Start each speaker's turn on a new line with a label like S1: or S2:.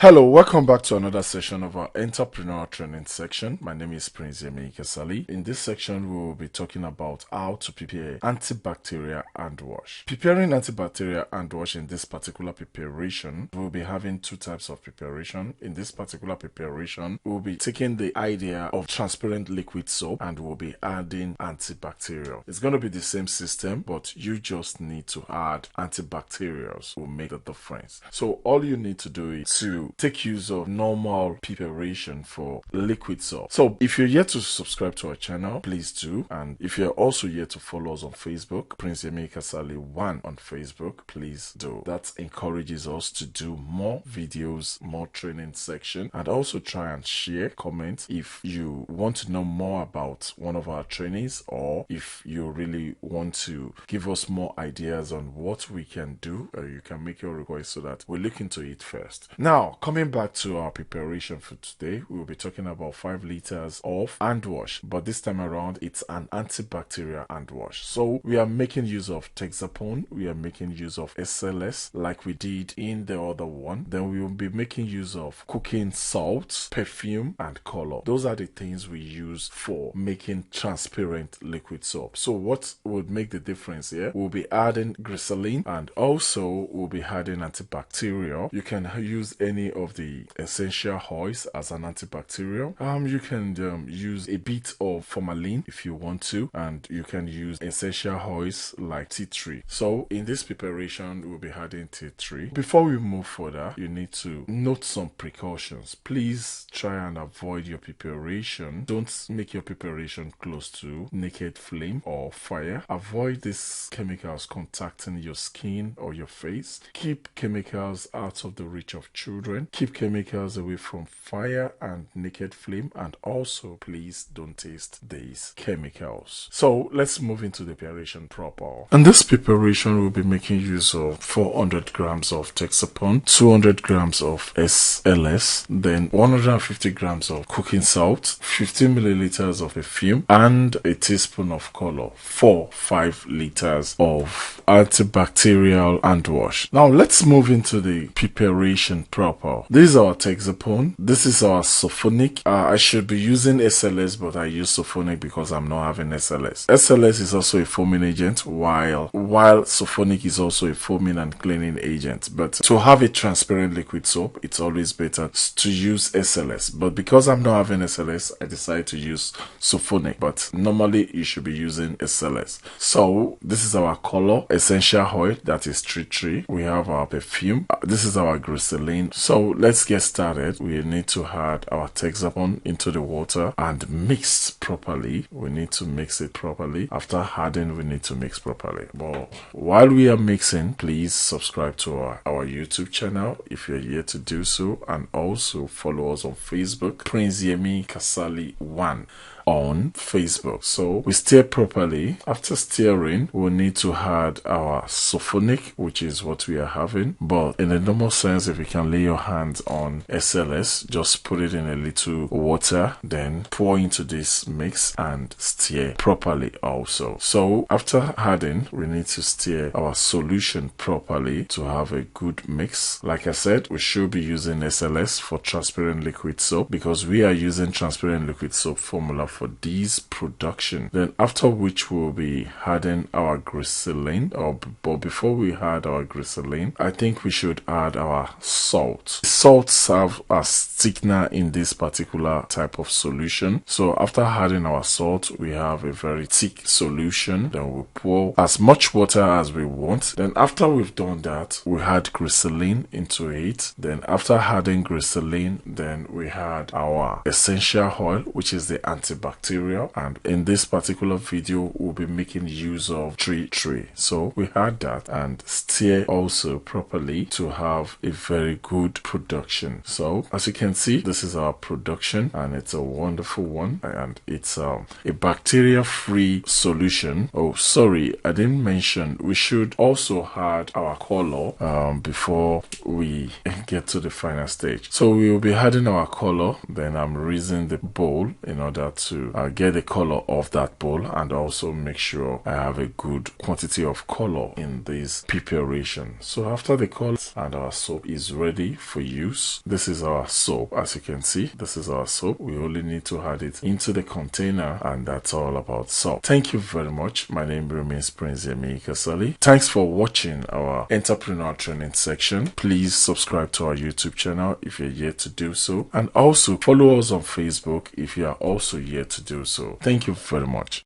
S1: Hello, welcome back to another session of our entrepreneurial training section. My name is Prince Yemi Kasali. In this section, we will be talking about how to prepare antibacterial hand wash. Preparing antibacterial hand wash in this particular preparation, we'll be having two types of preparation. In this particular preparation, we'll be taking the idea of transparent liquid soap and we'll be adding antibacterial. It's going to be the same system, but you just need to add antibacterials will make the difference. So all you need to do is to take use of normal preparation for liquid soap. So if you're yet to subscribe to our channel, please do. And if you're also yet to follow us on Facebook, Prince Yemi Kasali 1 on Facebook, please do. That encourages us to do more videos, more training section, and also try and share, comment if you want to know more about one of our trainees, or if you really want to give us more ideas on what we can do, you can make your request so that we look into it first. Now, coming back to our preparation for today, we will be talking about 5 liters of hand wash, but this time around it's an antibacterial hand wash. So we are making use of Texapone, we are making use of SLS like we did in the other one. Then we will be making use of cooking salt, perfume, and color. Those are the things we use for making transparent liquid soap. So what would make the difference here? We'll be adding glycerin and also we'll be adding antibacterial. You can use any of the essential oils as an antibacterial. You can use a bit of formalin if you want to, and you can use essential oils like tea tree. So in this preparation, we'll be adding tea tree. Before we move further, you need to note some precautions. Please try and avoid your preparation. Don't make your preparation close to naked flame or fire. Avoid these chemicals contacting your skin or your face. Keep chemicals out of the reach of children. Keep chemicals away from fire and naked flame, and also please don't taste these chemicals. So let's move into the preparation proper. In this preparation, we'll be making use of 400 grams of Texapone, 200 grams of SLS, then 150 grams of cooking salt, 15 milliliters of perfume, and a teaspoon of color for 5 liters of antibacterial hand wash. Now let's move into the preparation proper. This is our Texapone. This is our sulfonic. I should be using SLS, but I use sulfonic because I'm not having SLS. SLS is also a foaming agent, while sulfonic is also a foaming and cleaning agent. But to have a transparent liquid soap, it's always better to use SLS. But because I'm not having SLS, I decided to use sulfonic. But normally you should be using SLS. So this is our color, essential oil, that is tea tree. We have our perfume. This is our glycerin. So let's get started. We need to add our Texapone into the water and mix properly. We need to mix it properly. After adding, we need to mix properly. But while we are mixing, please subscribe to our YouTube channel if you're yet to do so, and also follow us on Facebook, Prince Yemi Kasali 1 on Facebook. So we stir properly. After stirring, we'll need to add our sulfonic, which is what we are having. But in a normal sense, if you can lay your hands on SLS, just put it in a little water, then pour into this mix and stir properly also. So after adding, we need to stir our solution properly to have a good mix. Like I said, we should be using SLS for transparent liquid soap because we are using transparent liquid soap formula for this production. Then after which we'll be adding our glycerin, but before we add our glycerin, I think we should add our salt. Salt serves as thickener in this particular type of solution. So after adding our salt, we have a very thick solution. Then we'll pour as much water as we want. Then after we've done that, we add glycerin into it. Then after adding glycerin, then we add our essential oil, which is the antibacterial, and in this particular video we'll be making use of tea tree. So we add that and stir also properly to have a very good production. So as you can see, this is our production and it's a wonderful one, and it's a bacteria free solution. Oh sorry, I didn't mention we should also add our color before we get to the final stage. So we will be adding our color. Then I'm raising the bowl in order to get the color of that bowl and also make sure I have a good quantity of color in this preparation. So after the color and our soap is ready for use. This is our soap. As you can see, this is our soap. We only need to add it into the container, and that's all about soap. Thank you very much. My name remains Prince Yemi Kasali. Thanks for watching our entrepreneur training section. Please subscribe to our YouTube channel if you're yet to do so, and also follow us on Facebook if you are also yet to do so. Thank you very much.